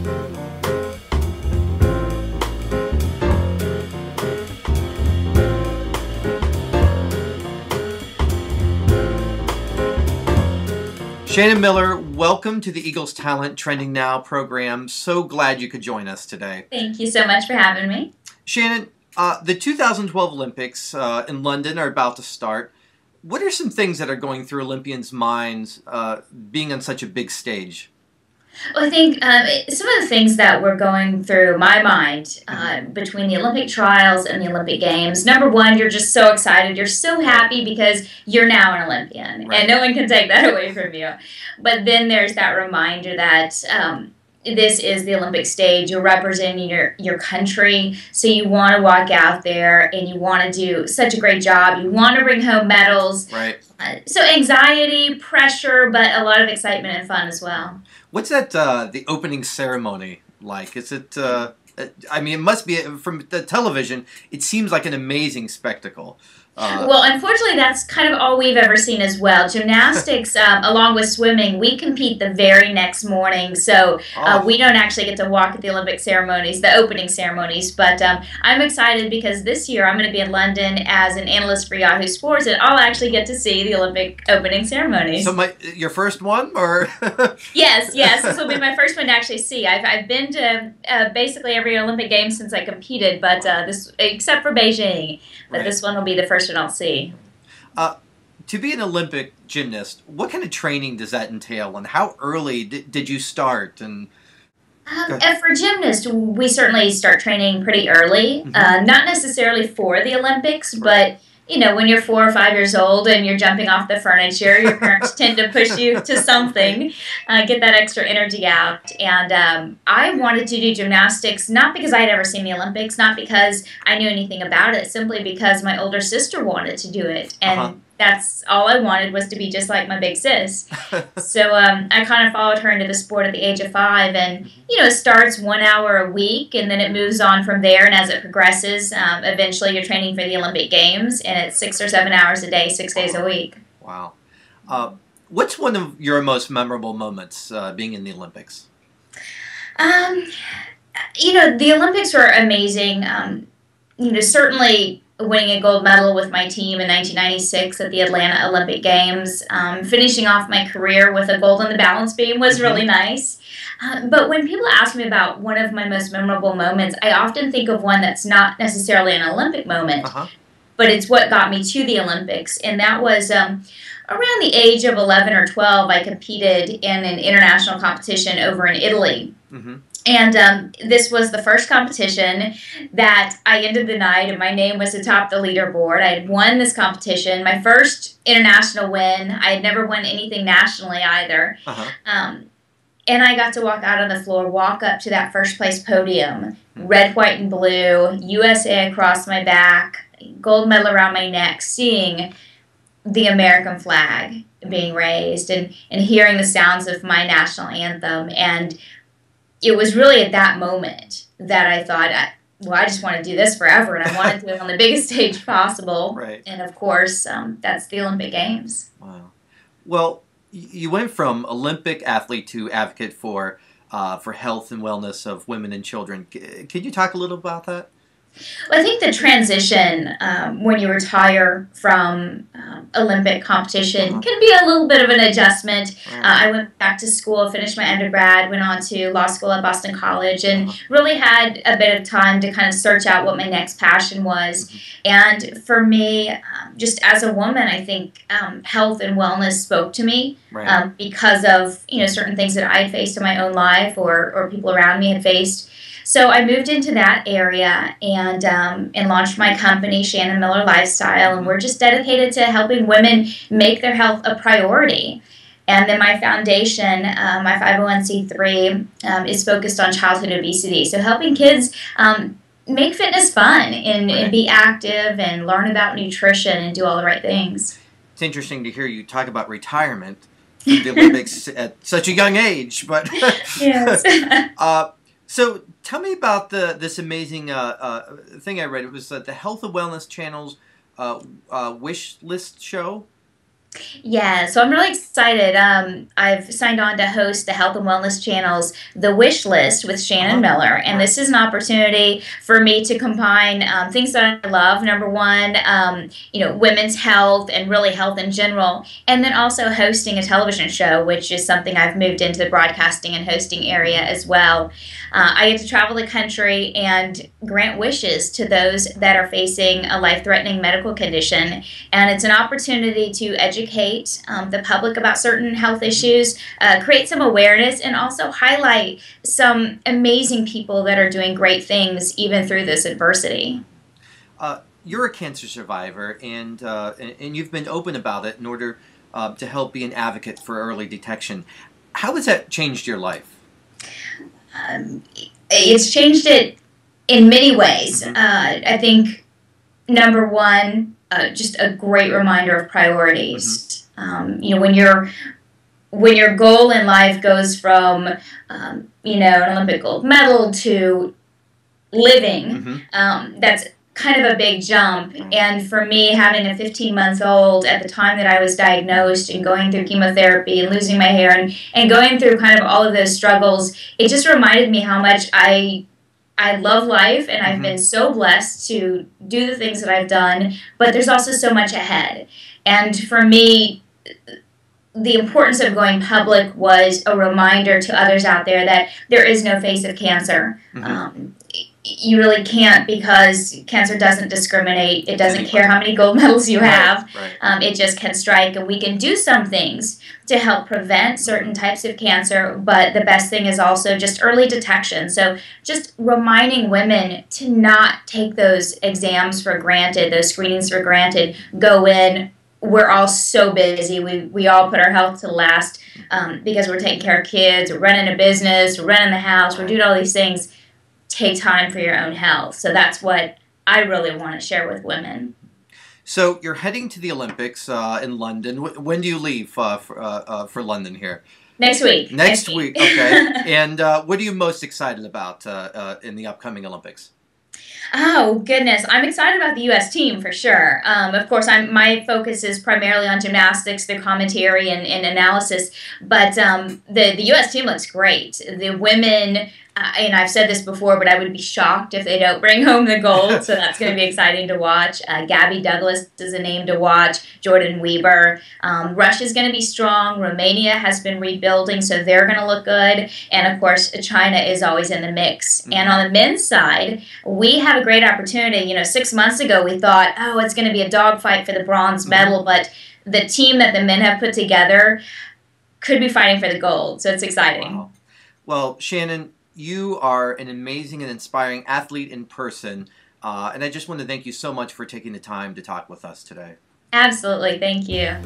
Shannon Miller, welcome to the Eagles Talent Trending Now program. So glad you could join us today. Thank you so much for having me. Shannon, the 2012 Olympics in London are about to start. What are some things that are going through Olympians' minds being on such a big stage? Well, I think some of the things that were going through my mind between the Olympic trials and the Olympic Games, number one, you're just so excited. You're so happy because you're now an Olympian, Right. and no one can take that away from you. But then there's that reminder that this is the Olympic stage. You're representing your country, so you want to walk out there and you want to do such a great job. You want to bring home medals. Right. So anxiety, pressure, but a lot of excitement and fun as well. What's that, the opening ceremony like? Is it, I mean, it must be, from the television, it seems like an amazing spectacle. Well, unfortunately, that's kind of all we've ever seen as well. Gymnastics, along with swimming, we compete the very next morning, so we don't actually get to walk at the Olympic ceremonies, the opening ceremonies. But I'm excited because this year I'm going to be in London as an analyst for Yahoo Sports, and I'll actually get to see the Olympic opening ceremonies. So your first one, or? Yes, this will be my first one to actually see. I've been to basically every Olympic game since I competed, but this except for Beijing. But Right. This one will be the first one I'll see. To be an Olympic gymnast, what kind of training does that entail, and how early did you start? And For gymnasts, we certainly start training pretty early. Not necessarily for the Olympics, but you know, when you're 4 or 5 years old and you're jumping off the furniture, your parents tend to push you to something, get that extra energy out. And I wanted to do gymnastics not because I had ever seen the Olympics, not because I knew anything about it, simply because my older sister wanted to do it. And that's all I wanted, was to be just like my big sis. So I kind of followed her into the sport at the age of 5, and you know, it starts 1 hour a week, and then it moves on from there. And as it progresses, eventually you're training for the Olympic Games, and it's 6 or 7 hours a day, 6 days a week. Wow. What's one of your most memorable moments being in the Olympics? You know, the Olympics were amazing. You know, certainly winning a gold medal with my team in 1996 at the Atlanta Olympic Games. Finishing off my career with a gold on the balance beam was really nice. But when people ask me about one of my most memorable moments, I often think of one that's not necessarily an Olympic moment, but it's what got me to the Olympics. And that was around the age of 11 or 12, I competed in an international competition over in Italy. And this was the first competition that I ended the night, and my name was atop the leaderboard. I had won this competition, my first international win. I had never won anything nationally either. And I got to walk out on the floor, walk up to that first place podium, red, white, and blue, USA across my back, gold medal around my neck, seeing the American flag being raised and hearing the sounds of my national anthem. And it was really at that moment that I thought, I just want to do this forever, and I want to do it on the biggest stage possible. Right. And of course, that's the Olympic Games. Wow. Well, you went from Olympic athlete to advocate for health and wellness of women and children. Could you talk a little about that? Well, I think the transition when you retire from Olympic competition can be a little bit of an adjustment. I went back to school, finished my undergrad, went on to law school at Boston College, and really had a bit of time to kind of search out what my next passion was. And for me, just as a woman, I think health and wellness spoke to me because of certain things that I had faced in my own life or people around me had faced. So I moved into that area and launched my company, Shannon Miller Lifestyle, and we're just dedicated to helping women make their health a priority. And then my foundation, my 501c3, is focused on childhood obesity, so helping kids make fitness fun and be active and learn about nutrition and do all the right things. It's interesting to hear you talk about retirement from the Olympics at such a young age, but yes. So tell me about this amazing thing I read. It was the Health and Wellness Channel's wish list show. Yeah, so I'm really excited. I've signed on to host the Health and Wellness channel's The Wish List with Shannon Uh-huh. Miller, and Right. this is an opportunity for me to combine things that I love. Number one, women's health and really health in general, and then also hosting a television show, which is something I've moved into the broadcasting and hosting area Mhm. as well. I get to travel the country and grant wishes to those that are facing a life-threatening medical condition, and it's an opportunity to educate the public about certain health Mhm. issues, create some awareness, and also highlight some amazing people that are doing great things even through this adversity. You're a cancer survivor, and you've been open about it in order to help be an advocate for early detection. How has that changed your life? Um, it's changed it in many ways. Hmm. I think number one, just a great reminder of Hmm. priorities. When your goal in life goes from an Olympic gold medal to living, Hmm. that's kind of a big jump. Right. And for me, having a 15-month-old at the time that I was diagnosed and going through chemotherapy and losing my hair and going through kind of all of those struggles, it just reminded me how much I love life, and I've Hmm. been so blessed to do the things that I've done, but there's also so much ahead. And for me, the importance of going public was a reminder to others out there that there is no face of cancer. Hmm. You really can't, because cancer doesn't discriminate. It doesn't care Anybody. how many gold medals you Right. have. Right. It just can strike, and we can do some things to help prevent certain types of cancer. But the best thing is also just early detection. So just reminding women to not take those exams for granted, those screenings for granted. Go in. We're all so busy. We all put our health to last because we're taking care of kids, we're running a business, we're running the house, we're Right. doing all these things. Take time for your own health. So that's what I really want to share with women. So you're heading to the Olympics in London. When do you leave for London here? Next week. Next Next week. week. Okay. And what are you most excited about in the upcoming Olympics? Oh goodness, I'm excited about the U.S. team for sure. Of course, my focus is primarily on gymnastics, the commentary and analysis. But the U.S. team looks great. The women, and I've said this before, but I would be shocked if they don't bring home the gold. So that's going to be exciting to watch. Gabby Douglas is a name to watch. Jordan Weber. Russia's going to be strong. Romania has been rebuilding, so they're going to look good. And of course, China is always in the mix. And Hmm. on the men's side, we have a great opportunity. 6 months ago, we thought, oh, it's going to be a dogfight for the bronze Hmm. medal, but the team that the men have put together could be fighting for the gold. So it's exciting. Wow. Well, Shannon, you are an amazing and inspiring athlete in person, and I just want to thank you so much for taking the time to talk with us today. Absolutely. Thank you.